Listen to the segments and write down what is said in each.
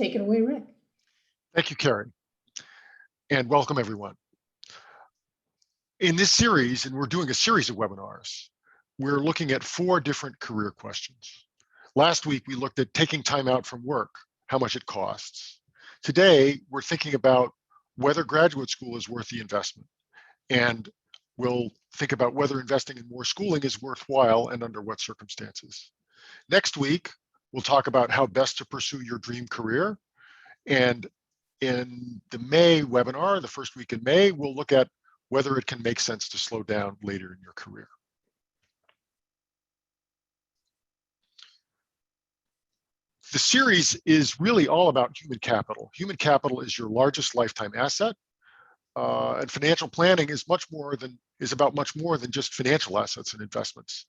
Take it away, Rick. Thank you, Karen, and welcome everyone. In this series, and we're doing a series of webinars, we're looking at 4 different career questions. Last week, we looked at taking time out from work, how much it costs. Today, we're thinking about whether graduate school is worth the investment, and we'll think about whether investing in more schooling is worthwhile and under what circumstances. Next week, we'll talk about how best to pursue your dream career. And in the May webinar, the first week in May, we'll look at whether it can make sense to slow down later in your career. The series is really all about human capital. Human capital is your largest lifetime asset, and financial planning is about much more than just financial assets and investments.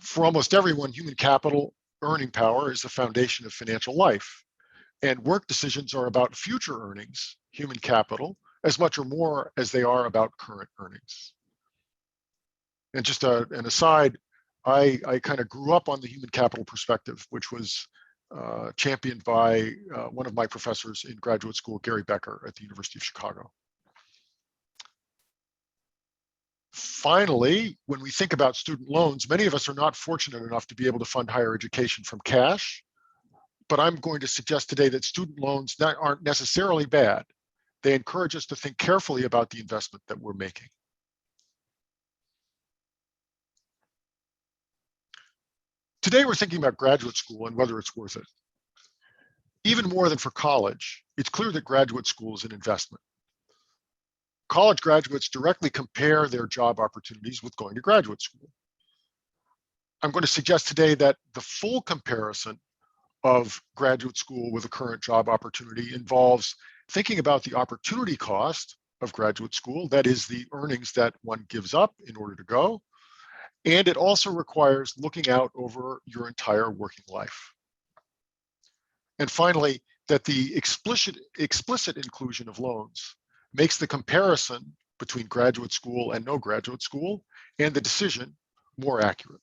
For almost everyone, human capital earning power is the foundation of financial life. And work decisions are about future earnings, human capital, as much or more as they are about current earnings. And just an aside, I kind of grew up on the human capital perspective, which was championed by one of my professors in graduate school, Gary Becker at the University of Chicago. Finally, when we think about student loans, many of us are not fortunate enough to be able to fund higher education from cash. But I'm going to suggest today that student loans aren't necessarily bad. They encourage us to think carefully about the investment that we're making. Today, we're thinking about graduate school and whether it's worth it. Even more than for college, it's clear that graduate school is an investment. College graduates directly compare their job opportunities with going to graduate school. I'm going to suggest today that the full comparison of graduate school with a current job opportunity involves thinking about the opportunity cost of graduate school, that is the earnings that one gives up in order to go. And it also requires looking out over your entire working life. And finally, that the explicit inclusion of loans makes the comparison between graduate school and no graduate school and the decision more accurate.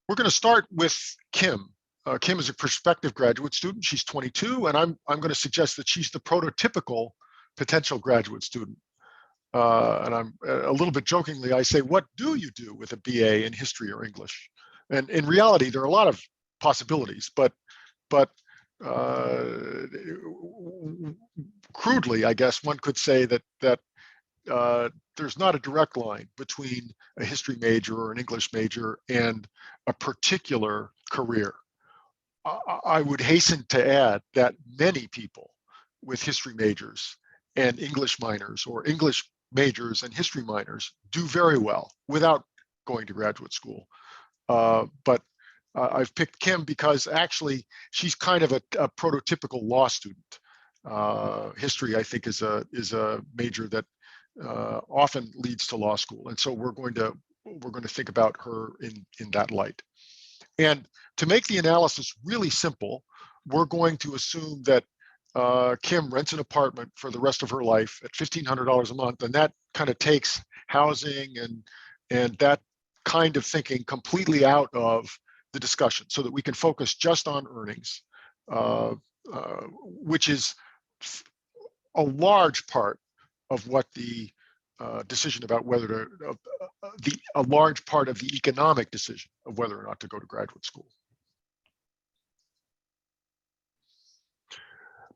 We're going to start with Kim. Kim is a prospective graduate student. She's 22, and I'm going to suggest that she's the prototypical potential graduate student. And I'm a little bit jokingly, I say, what do you do with a BA in history or English? And in reality, there are a lot of possibilities, but crudely, I guess one could say that there's not a direct line between a history major or an English major and a particular career. I would hasten to add that many people with history majors and English minors, or English majors and history minors, do very well without going to graduate school. But I've picked Kim because actually she's kind of a prototypical law student. History, I think, is a major that often leads to law school, and so we're going to think about her in that light. And to make the analysis really simple, we're going to assume that Kim rents an apartment for the rest of her life at $1,500 a month, and that kind of takes housing and that kind of thinking completely out of the discussion, so that we can focus just on earnings, which is a large part of what the decision about whether to, a large part of the economic decision of whether or not to go to graduate school.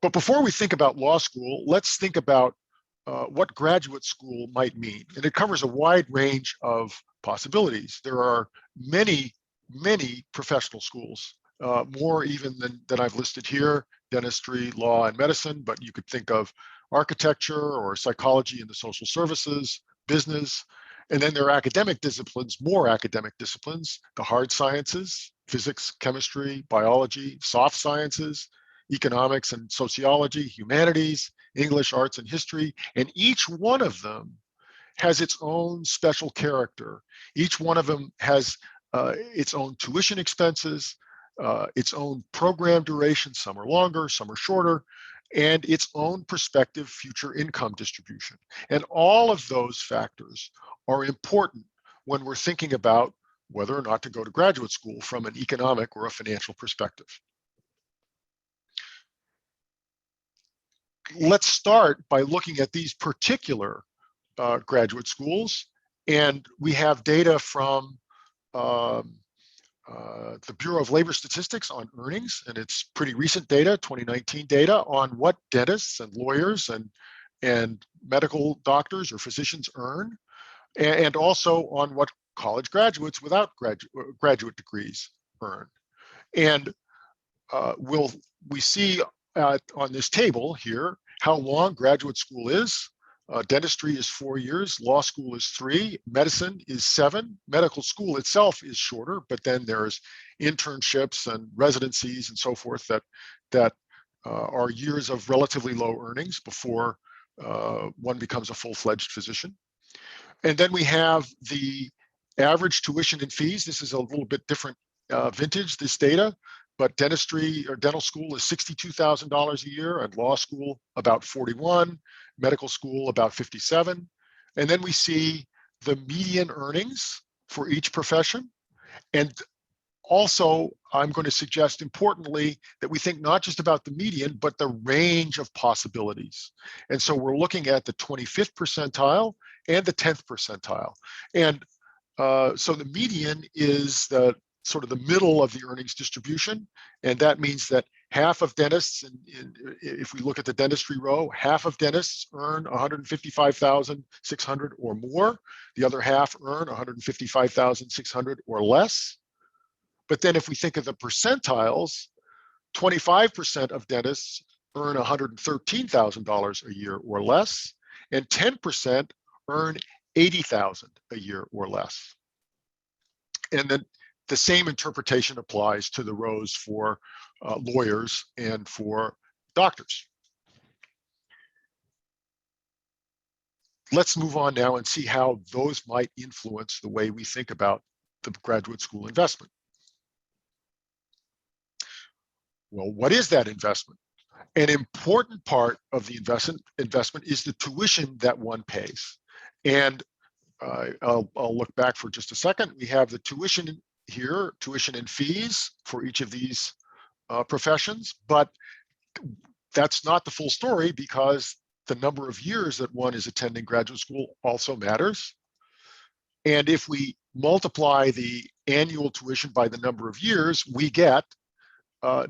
But before we think about law school, let's think about what graduate school might mean. And it covers a wide range of possibilities. There are many professional schools, more even than I've listed here: dentistry, law, and medicine, but you could think of architecture or psychology and the social services, business. And then there are academic disciplines, more academic disciplines: the hard sciences, physics, chemistry, biology, soft sciences, economics and sociology, humanities, English, arts, and history. And each one of them has its own special character. Each one of them has its own tuition expenses, its own program duration. Some are longer, some are shorter, and its own prospective future income distribution. And all of those factors are important when we're thinking about whether or not to go to graduate school from an economic or a financial perspective. Let's start by looking at these particular graduate schools. And we have data from the Bureau of Labor Statistics on earnings, and it's pretty recent data, 2019 data, on what dentists and lawyers and medical doctors or physicians earn, and also on what college graduates without graduate degrees earn. And we see on this table here how long graduate school is. Dentistry is 4 years, law school is 3, medicine is 7, medical school itself is shorter, but then there's internships and residencies and so forth that are years of relatively low earnings before one becomes a full-fledged physician. And then we have the average tuition and fees. This is a little bit different vintage, this data, but dentistry or dental school is $62,000 a year, and law school about 41, medical school about 57. And then we see the median earnings for each profession. And also, I'm going to suggest importantly that we think not just about the median, but the range of possibilities. And so we're looking at the 25th percentile and the 10th percentile. And so the median is the sort of the middle of the earnings distribution. And that means that half of dentists, if we look at the dentistry row, half of dentists earn $155,600 or more. The other half earn $155,600 or less. But then if we think of the percentiles, 25% of dentists earn $113,000 a year or less, and 10% earn $80,000 a year or less. And then the same interpretation applies to the rows for lawyers and for doctors. Let's move on now and see how those might influence the way we think about the graduate school investment. Well, what is that investment? An important part of the investment is the tuition that one pays. And I'll look back for just a second. We have the tuition here, tuition and fees for each of these professions, but that's not the full story, because the number of years that one is attending graduate school also matters. And if we multiply the annual tuition by the number of years, we get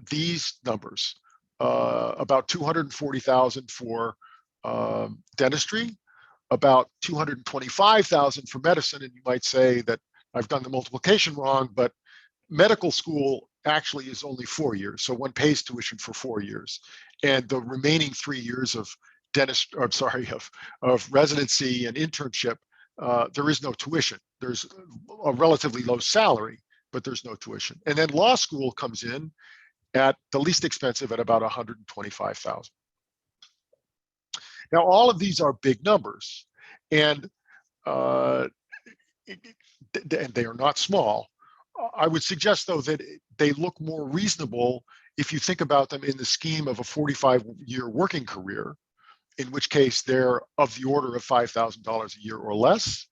these numbers, about $240,000 for dentistry, about $225,000 for medicine. And you might say that I've done the multiplication wrong, but medical school actually is only 4 years. So one pays tuition for 4 years. And the remaining 3 years of of residency and internship, there is no tuition. There's a relatively low salary, but there's no tuition. And then law school comes in at the least expensive at about $125,000. Now, all of these are big numbers, and they are not small. I would suggest, though, that they look more reasonable if you think about them in the scheme of a 45-year working career, in which case they're of the order of $5,000 a year or less.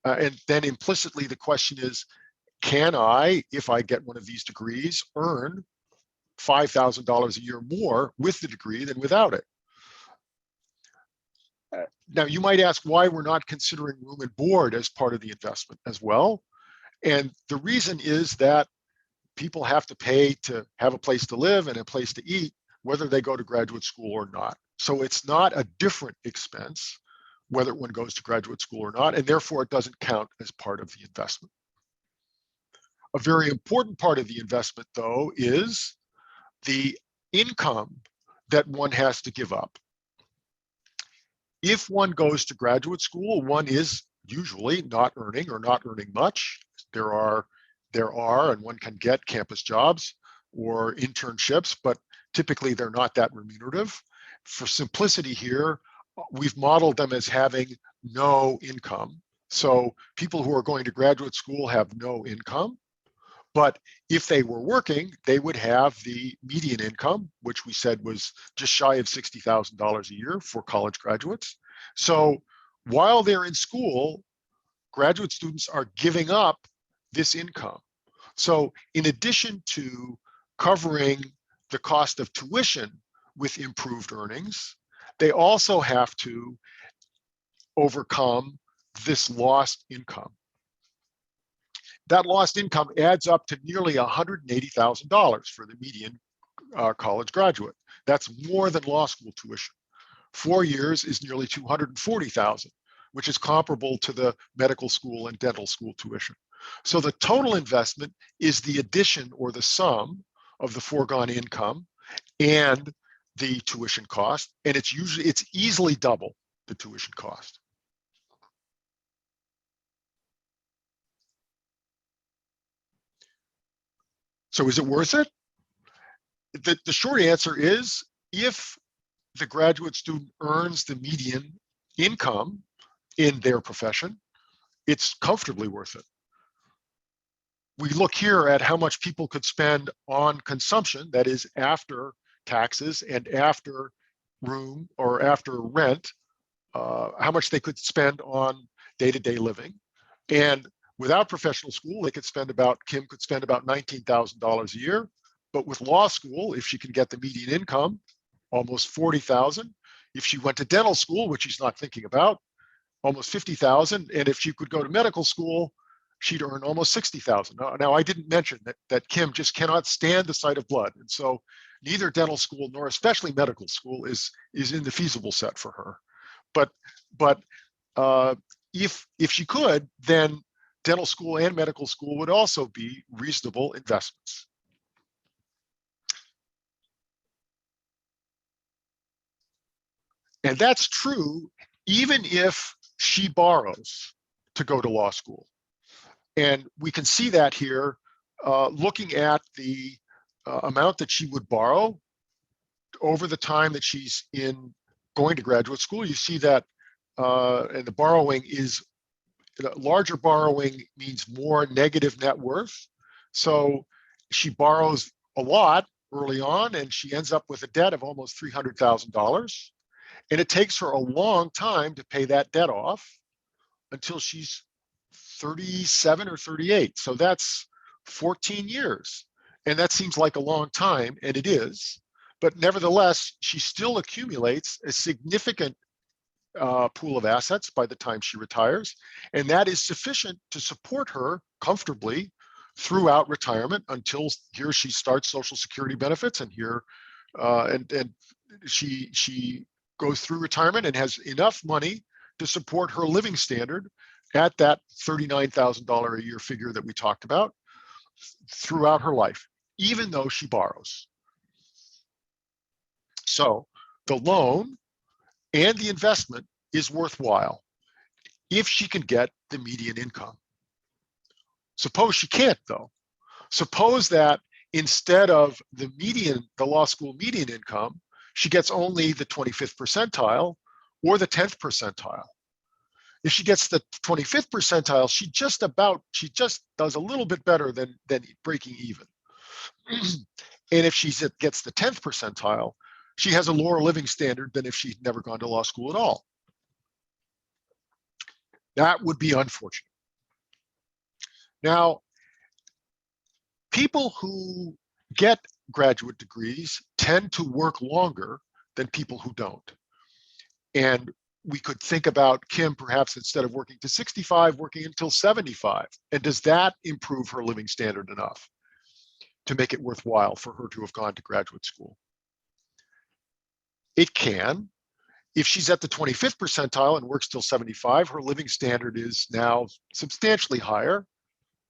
And then implicitly, the question is, can I, if I get one of these degrees, earn $5,000 a year more with the degree than without it? Now, you might ask why we're not considering room and board as part of the investment as well. And the reason is that people have to pay to have a place to live and a place to eat, whether they go to graduate school or not. So it's not a different expense, whether one goes to graduate school or not, and therefore it doesn't count as part of the investment. A very important part of the investment, though, is the income that one has to give up. If one goes to graduate school, one is usually not earning or not earning much. There are, and one can get campus jobs or internships, but typically they're not that remunerative. For simplicity here, we've modeled them as having no income. So people who are going to graduate school have no income. But if they were working, they would have the median income, which we said was just shy of $60,000 a year for college graduates. So while they're in school, graduate students are giving up this income. So in addition to covering the cost of tuition with improved earnings, they also have to overcome this lost income. That lost income adds up to nearly $180,000 for the median college graduate. That's more than law school tuition. 4 years is nearly $240,000, which is comparable to the medical school and dental school tuition. So the total investment is the addition or the sum of the foregone income and the tuition cost, and it's easily double the tuition cost. So is it worth it? The short answer is, if the graduate student earns the median income in their profession, it's comfortably worth it. We look here at how much people could spend on consumption, that is after taxes and after room or after rent, how much they could spend on day-to-day living. And without professional school, Kim could spend about $19,000 a year. But with law school, if she can get the median income, almost $40,000. If she went to dental school, which she's not thinking about, almost $50,000. And if she could go to medical school, she'd earn almost $60,000. Now, I didn't mention that Kim just cannot stand the sight of blood. And so neither dental school nor especially medical school is in the feasible set for her. But if she could, then dental school and medical school would also be reasonable investments. And that's true even if she borrows to go to law school. And we can see that here, looking at the amount that she would borrow over the time that she's going to graduate school. You see that, and the borrowing is, larger borrowing means more negative net worth. So she borrows a lot early on, and she ends up with a debt of almost $300,000. And it takes her a long time to pay that debt off until she's 37 or 38. So that's 14 years. And that seems like a long time, and it is. But nevertheless, she still accumulates a significant pool of assets by the time she retires. And that is sufficient to support her comfortably throughout retirement until here she starts Social Security benefits, and here and she goes through retirement and has enough money to support her living standard at that $39,000 a year figure that we talked about throughout her life, even though she borrows. So the loan and the investment is worthwhile if she can get the median income. Suppose she can't, though. Suppose that instead of the law school median income, she gets only the 25th percentile or the 10th percentile. If she gets the 25th percentile, she just does a little bit better than breaking even. And if she gets the 10th percentile, she has a lower living standard than if she'd never gone to law school at all. That would be unfortunate. Now, people who get graduate degrees tend to work longer than people who don't. And we could think about Kim perhaps, instead of working to 65, working until 75. And does that improve her living standard enough to make it worthwhile for her to have gone to graduate school? It can. If she's at the 25th percentile and works till 75, her living standard is now substantially higher.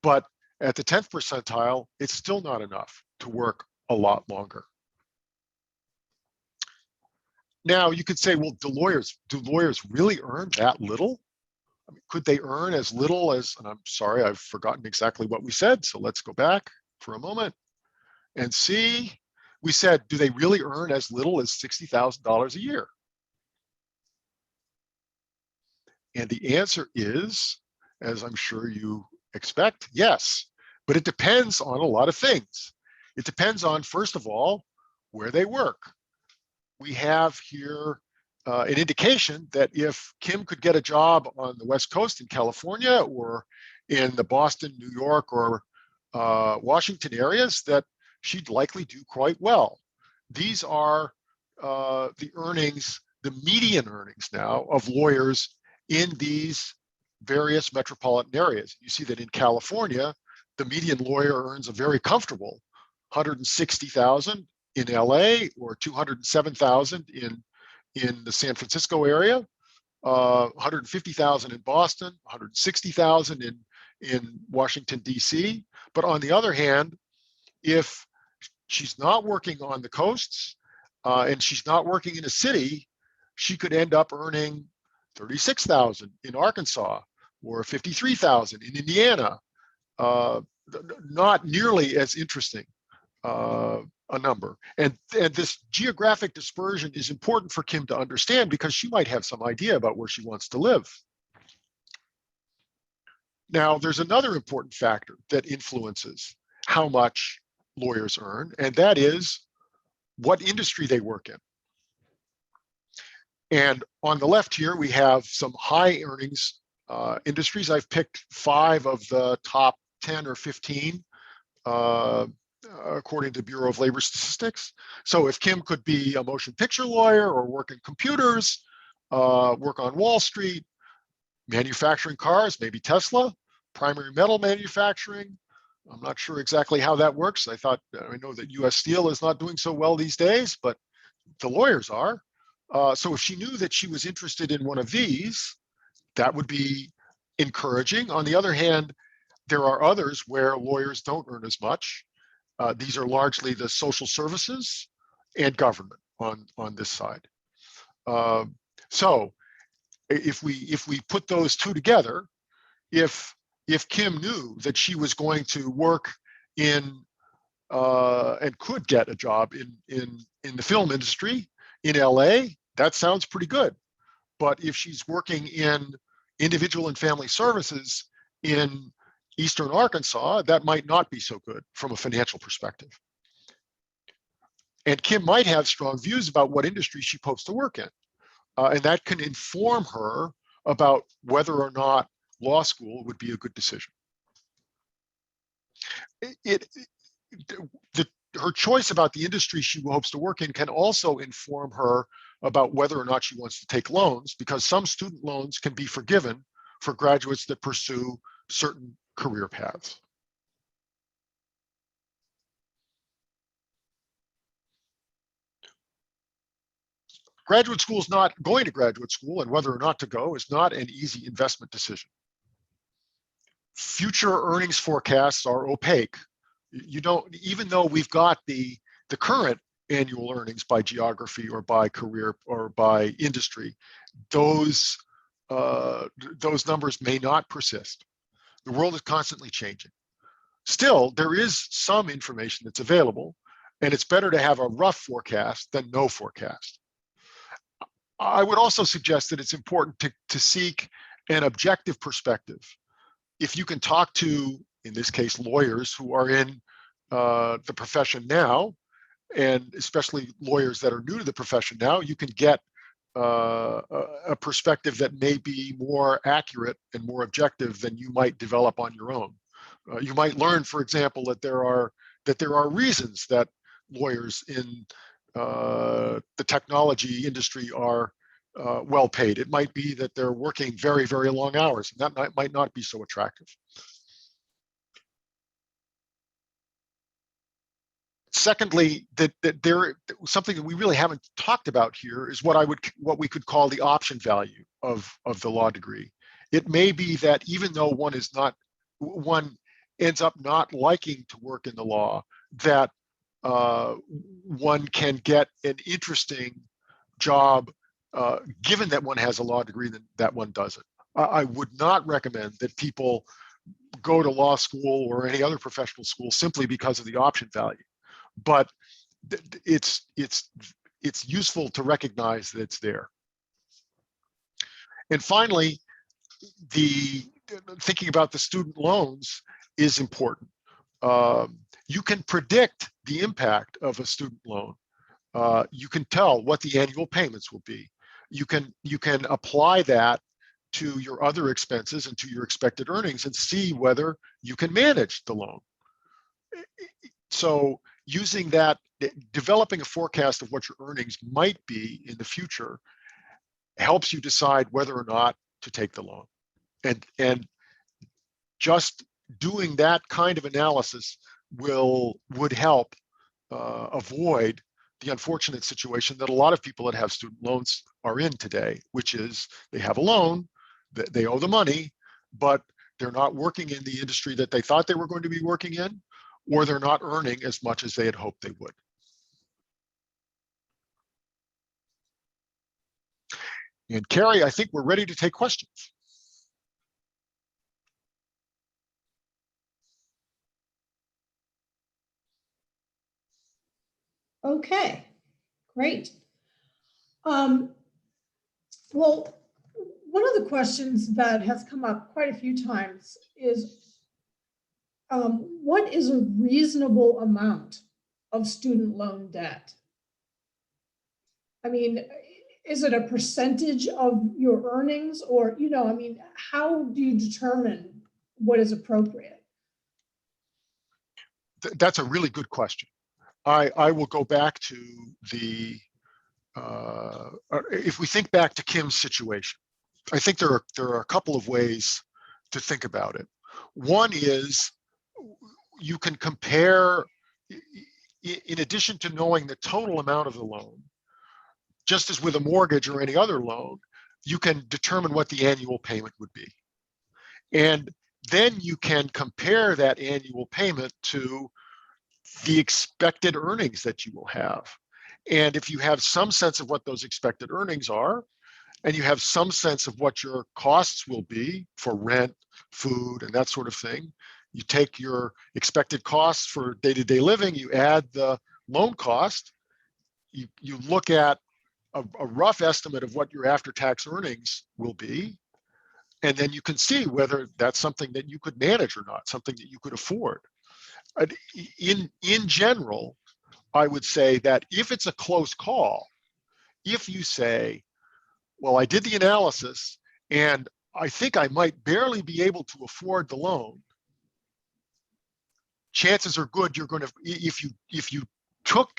But at the 10th percentile, it's still not enough to work a lot longer. Now, you could say, well, do lawyers really earn that little? I mean, could they earn as little as, and I'm sorry, I've forgotten exactly what we said, so let's go back for a moment and see. We said, do they really earn as little as $60,000 a year? And the answer is, as I'm sure you expect, yes. But it depends on a lot of things. It depends on, first of all, where they work. We have here an indication that if Kim could get a job on the West Coast in California or in the Boston, New York, or Washington areas, that she'd likely do quite well. These are the earnings, the median earnings now of lawyers in these various metropolitan areas. You see that in California, the median lawyer earns a very comfortable 160,000 in LA, or 207,000 in the San Francisco area, 150,000 in Boston, 160,000 in Washington, D.C. But on the other hand, if she's not working on the coasts and she's not working in a city, she could end up earning 36,000 in Arkansas, or 53,000 in Indiana. Not nearly as interesting a number. And this geographic dispersion is important for Kim to understand, because she might have some idea about where she wants to live. Now, there's another important factor that influences how much lawyers earn, and that is what industry they work in. And on the left here, we have some high earnings industries. I've picked 5 of the top 10 or 15 according to Bureau of Labor Statistics. So if Kim could be a motion picture lawyer, or work in computers, work on Wall Street, manufacturing cars, maybe Tesla, primary metal manufacturing. I'm not sure exactly how that works. I know that US Steel is not doing so well these days, but the lawyers are. So if she knew that she was interested in one of these, that would be encouraging. On the other hand, there are others where lawyers don't earn as much. These are largely the social services and government on this side. So if we put those two together, if Kim knew that she was going to work in and could get a job in the film industry in LA, that sounds pretty good. But if she's working in individual and family services in Eastern Arkansas, that might not be so good from a financial perspective. And Kim might have strong views about what industry she hopes to work in. And that can inform her about whether or not law school would be a good decision. Her choice about the industry she hopes to work in can also inform her about whether or not she wants to take loans, because some student loans can be forgiven for graduates that pursue certain career paths. Graduate school is not going to graduate school, and whether or not to go is not an easy investment decision. Future earnings forecasts are opaque. You don't, even though we've got the current annual earnings by geography or by career or by industry, those numbers may not persist. The world is constantly changing. Still, there is some information that's available, and it's better to have a rough forecast than no forecast. I would also suggest that it's important to seek an objective perspective. If you can talk to, in this case, lawyers who are in the profession now, and especially lawyers that are new to the profession now, you can get a perspective that may be more accurate and more objective than you might develop on your own. You might learn, for example, that there are reasons that lawyers in the technology industry are well paid. It might be that they're working very, very long hours, and that might not be so attractive. Secondly, that there something that we really haven't talked about here is what we could call the option value of the law degree. It may be that even though one ends up not liking to work in the law, that one can get an interesting job given that one has a law degree that one doesn't. I would not recommend that people go to law school or any other professional school simply because of the option value. But it's useful to recognize that it's there. And finally, thinking about the student loans is important. You can predict the impact of a student loan. You can tell what the annual payments will be. You can apply that to your other expenses and to your expected earnings and see whether you can manage the loan. So using that, developing a forecast of what your earnings might be in the future helps you decide whether or not to take the loan. And just doing that kind of analysis would help avoid the unfortunate situation that a lot of people that have student loans are in today, which is they have a loan, they owe the money, but they're not working in the industry that they thought they were going to be working in, or they're not earning as much as they had hoped they would. And Carrie, I think we're ready to take questions. Okay, great. Well, one of the questions that has come up quite a few times is what is a reasonable amount of student loan debt? I mean, is it a percentage of your earnings, or, you know, I mean, how do you determine what is appropriate? That's a really good question. I will go back to the, if we think back to Kim's situation, I think there are a couple of ways to think about it. One is you can compare, in addition to knowing the total amount of the loan, just as with a mortgage or any other loan, you can determine what the annual payment would be. And then you can compare that annual payment to the expected earnings that you will have. And if you have some sense of what those expected earnings are, and you have some sense of what your costs will be for rent, food, and that sort of thing, you take your expected costs for day-to-day living, you add the loan cost, you look at a rough estimate of what your after-tax earnings will be, and then you can see whether that's something that you could manage or not, something that you could afford. In general, I would say that if it's a close call, if you say, well, I did the analysis and I think I might barely be able to afford the loan, chances are good you're going to, if you took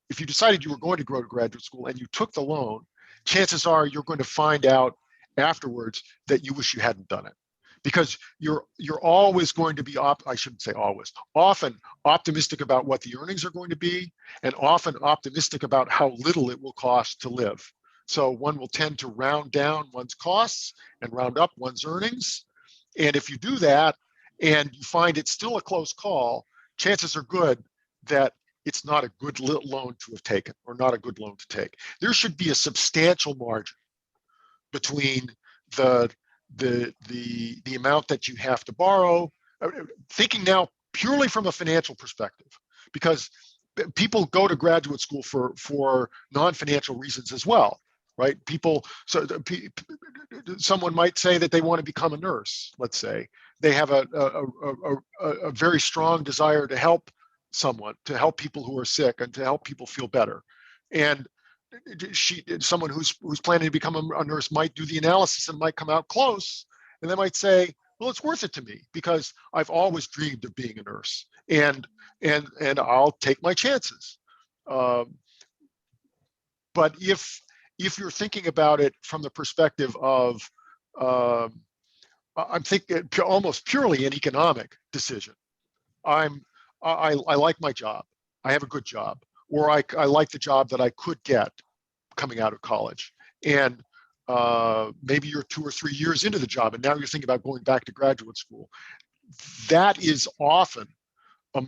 if you decided you were going to go to graduate school and you took the loan, chances are you're going to find out afterwards that you wish you hadn't done it. Because you're always going to be, I shouldn't say always, often optimistic about what the earnings are going to be, and often optimistic about how little it will cost to live. So one will tend to round down one's costs and round up one's earnings. And if you do that and you find it's still a close call, chances are good that it's not a good loan to have taken, or not a good loan to take. There should be a substantial margin between the amount that you have to borrow, thinking now purely from a financial perspective, because people go to graduate school for non-financial reasons as well, right? Someone might say that they want to become a nurse, let's say. They have a very strong desire to help someone, to help people who are sick and to help people feel better. And someone who's planning to become a nurse might do the analysis and might come out close, and they might say, well, it's worth it to me because I've always dreamed of being a nurse, and I'll take my chances. But if you're thinking about it from the perspective of, I'm thinking almost purely an economic decision. I like my job. I have a good job. Or I like the job that I could get coming out of college. And maybe you're 2 or 3 years into the job and now you're thinking about going back to graduate school. That is often a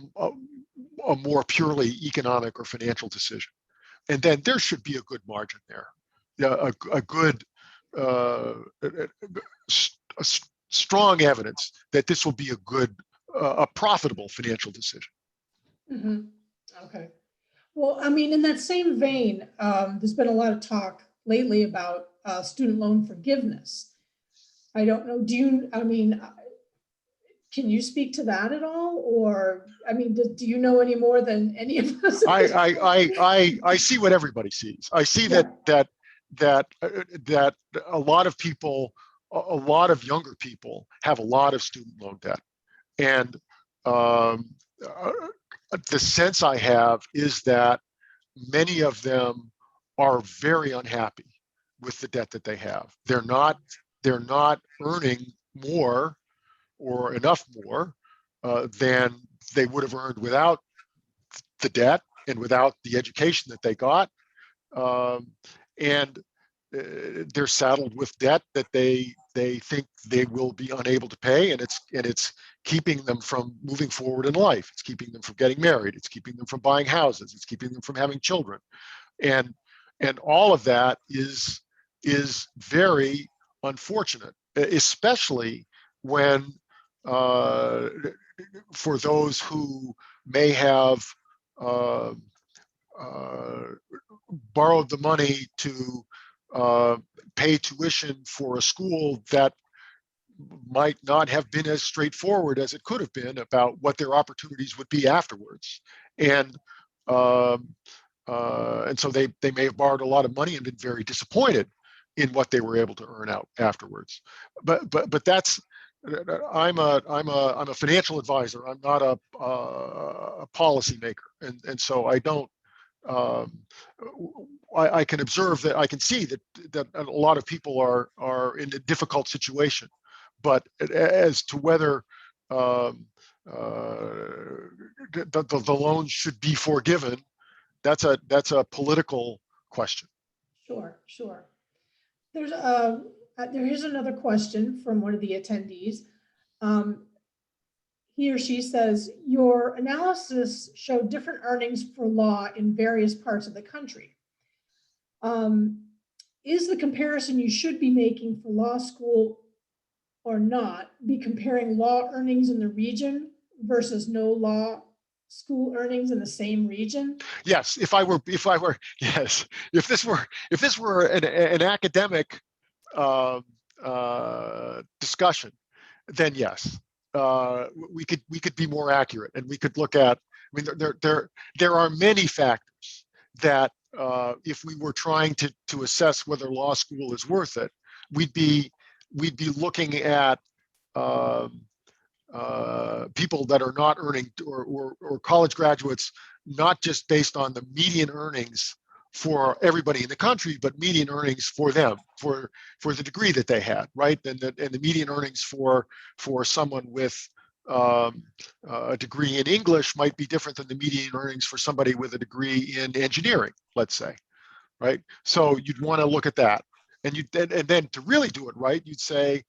more purely economic or financial decision. And then there should be a good margin there. A good, strong evidence that this will be a profitable financial decision. Mm-hmm. Okay. Well, I mean, in that same vein, there's been a lot of talk lately about student loan forgiveness. I don't know, can you speak to that at all? Or, I mean, do you know any more than any of us? I see what everybody sees. I see that that a lot of people, a lot of younger people have a lot of student loan debt. And um, uh, the sense I have is that many of them are very unhappy with the debt that they have. They're not earning more or enough more than they would have earned without the debt and without the education that they got. Um, and they're saddled with debt that they think they will be unable to pay, and it's keeping them from moving forward in life. It's keeping them from getting married. It's keeping them from buying houses. It's keeping them from having children, and all of that is very unfortunate, especially when uh, for those who may have uh, uh, borrowed the money to uh, pay tuition for a school that might not have been as straightforward as it could have been about what their opportunities would be afterwards. And um, so they may have borrowed a lot of money and been very disappointed in what they were able to earn out afterwards. But that's, I'm a financial advisor. I'm not a policy maker, and so I don't. Um, I can observe that. I can see that a lot of people are in a difficult situation, but as to whether um, the loan should be forgiven, that's a political question. Sure, sure. There is another question from one of the attendees. Um, he or she says, your analysis showed different earnings for law in various parts of the country. Um, is the comparison you should be making for law school or not be comparing law earnings in the region versus no law school earnings in the same region? Yes, if I were, yes, if this were an academic discussion, then yes, we could be more accurate, and we could look at. I mean, there are many factors that if we were trying to assess whether law school is worth it, we'd be looking at um, people that are not earning, or college graduates, not just based on the median earnings for everybody in the country, but median earnings for them, for the degree that they had, right? And the median earnings for someone with a degree in English might be different than the median earnings for somebody with a degree in engineering, let's say, right? So you'd want to look at that, and then to really do it right, you'd say,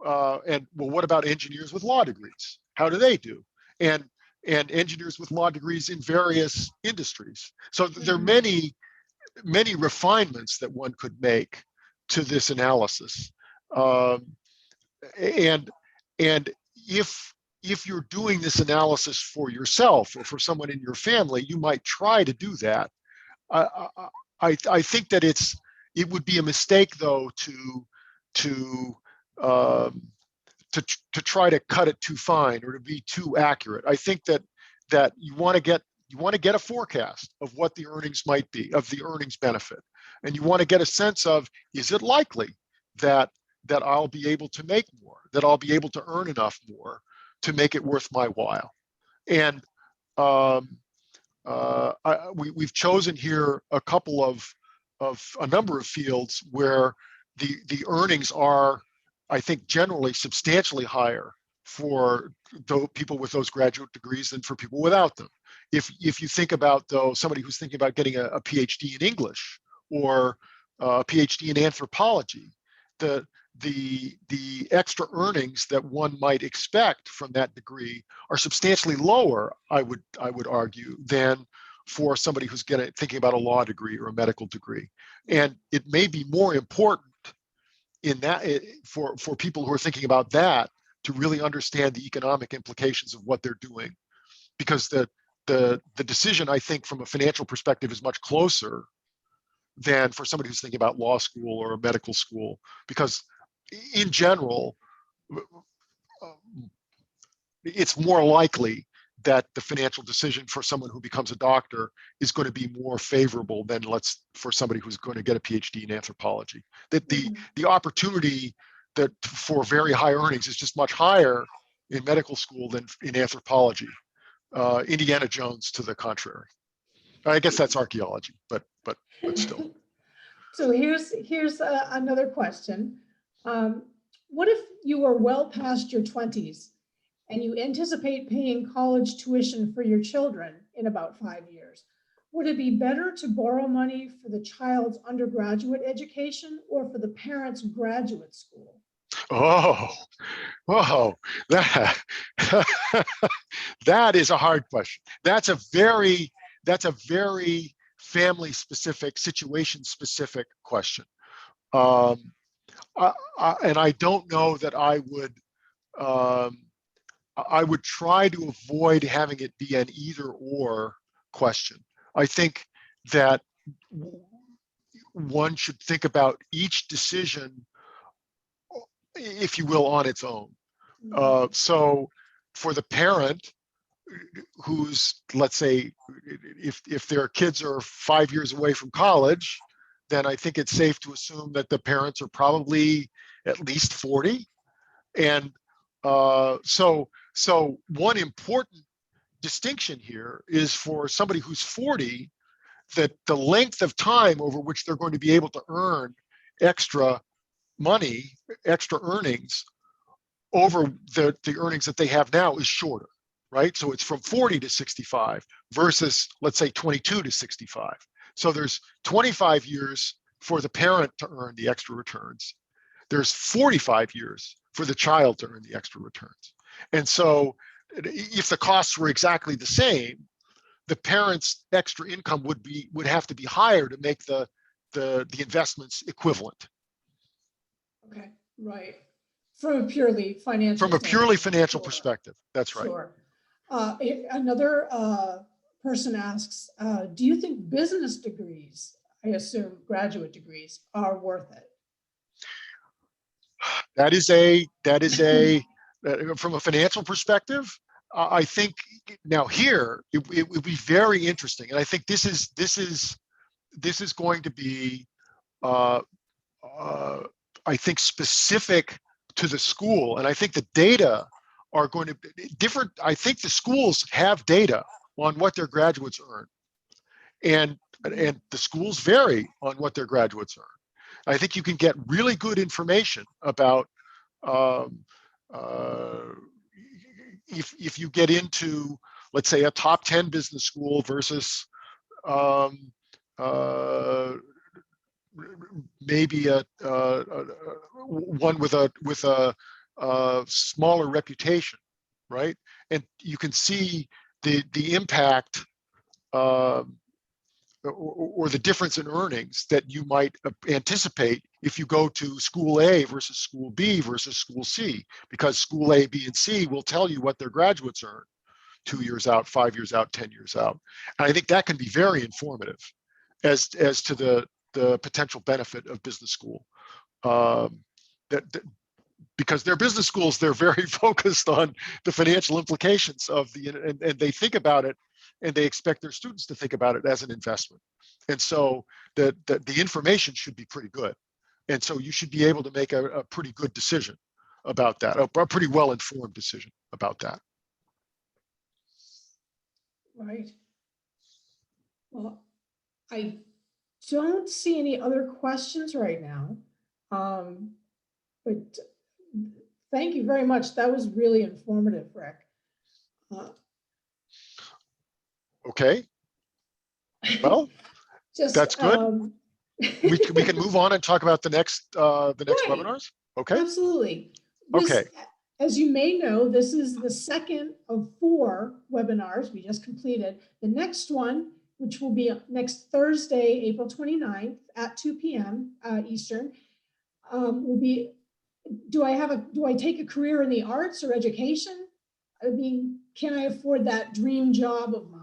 and well, what about engineers with law degrees? How do they do? And engineers with law degrees in various industries. So there are many refinements that one could make to this analysis. Um, and if you're doing this analysis for yourself or for someone in your family, you might try to do that. I think that it would be a mistake, though, to um, to try to cut it too fine or to be too accurate. I think that you want to get a forecast of what the earnings might be, of the earnings benefit, and you want to get a sense of, is it likely that I'll be able to make more, that I'll be able to earn enough more to make it worth my while. And we've chosen here a number of fields where the earnings are, I think, generally substantially higher for people with those graduate degrees than for people without them. If you think about, though, somebody who's thinking about getting a PhD in English or a PhD in anthropology, the extra earnings that one might expect from that degree are substantially lower, I would argue, than for somebody who's thinking about a law degree or a medical degree. And it may be more important in that, for people who are thinking about that, to really understand the economic implications of what they're doing, because the decision, I think, from a financial perspective is much closer than for somebody who's thinking about law school or a medical school, because in general, it's more likely that the financial decision for someone who becomes a doctor is going to be more favorable than for somebody who's going to get a PhD in anthropology. That the opportunity that for very high earnings is just much higher in medical school than in anthropology. Indiana Jones to the contrary. I guess that's archaeology, but still. So here's another question. What if you are well past your 20s and you anticipate paying college tuition for your children in about 5 years? Would it be better to borrow money for the child's undergraduate education or for the parent's graduate school? Oh, that that is a hard question. That's a very family specific, situation specific question. And I don't know that I would try to avoid having it be an either or question. I think that one should think about each decision, if you will, on its own. So for the parent who's, let's say, if their kids are 5 years away from college, then I think it's safe to assume that the parents are probably at least 40. And so one important distinction here is for somebody who's 40, that the length of time over which they're going to be able to earn extra money, extra earnings over the earnings that they have now is shorter, right? So it's from 40 to 65 versus, let's say, 22 to 65. So there's 25 years for the parent to earn the extra returns. There's 45 years for the child to earn the extra returns. And so if the costs were exactly the same, the parent's extra income would have to be higher to make the investments equivalent. Okay, right. From a purely financial perspective, that's right. Sure. Another person asks, do you think business degrees, I assume graduate degrees, are worth it? That is from a financial perspective, I think now here it would be very interesting, and I think this is going to be I think specific to the school, and I think the data are going to be different. I think the schools have data on what their graduates earn, and the schools vary on what their graduates earn. I think you can get really good information about if you get into, let's say, a top 10 business school versus maybe one with a smaller reputation, right? And you can see the impact or the difference in earnings that you might anticipate if you go to school A versus school B versus school C, because school A, B, and C will tell you what their graduates earn 2 years out, 5 years out, 10 years out. And I think that can be very informative as to the potential benefit of business school. Because they're business schools, they're very focused on the financial implications of and they think about it, and they expect their students to think about it as an investment. And so the information should be pretty good. And so you should be able to make a pretty good decision about that, a pretty well-informed decision about that. Right. Well, I don't see any other questions right now. But thank you very much. That was really informative, Rick. Okay. Well, that's good. We can move on and talk about the next right. Webinars. Okay. Absolutely. Okay. As you may know, this is the second of 4 webinars we just completed. The next one, which will be next Thursday, April 29th at 2 p.m. Eastern, will be, do I take a career in the arts or education? I mean, can I afford that dream job of mine?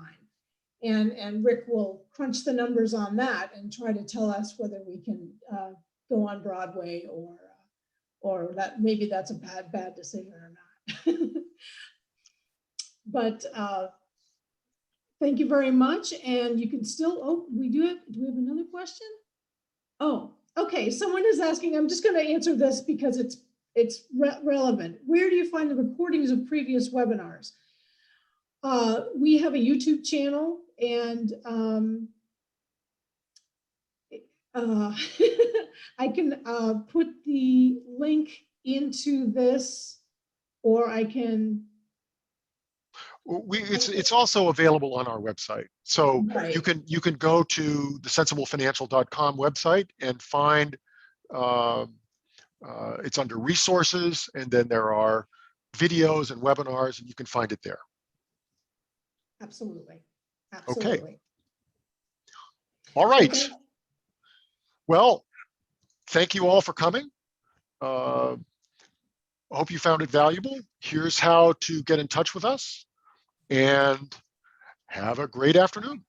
And Rick will crunch the numbers on that and try to tell us whether we can go on Broadway or that maybe that's a bad decision or not. But Thank you very much. And you can still, oh, do we have another question? Oh, okay. Someone is asking, I'm just going to answer this because it's relevant. Where do you find the recordings of previous webinars? We have a YouTube channel, and I can put the link into this, or I can. It's also available on our website. So Right. you can go to the sensiblefinancial.com website and find it's under resources, and then there are videos and webinars, and you can find it there. Absolutely. Okay. Absolutely. All right. Okay. Well, thank you all for coming. I hope you found it valuable. Here's how to get in touch with us, and have a great afternoon.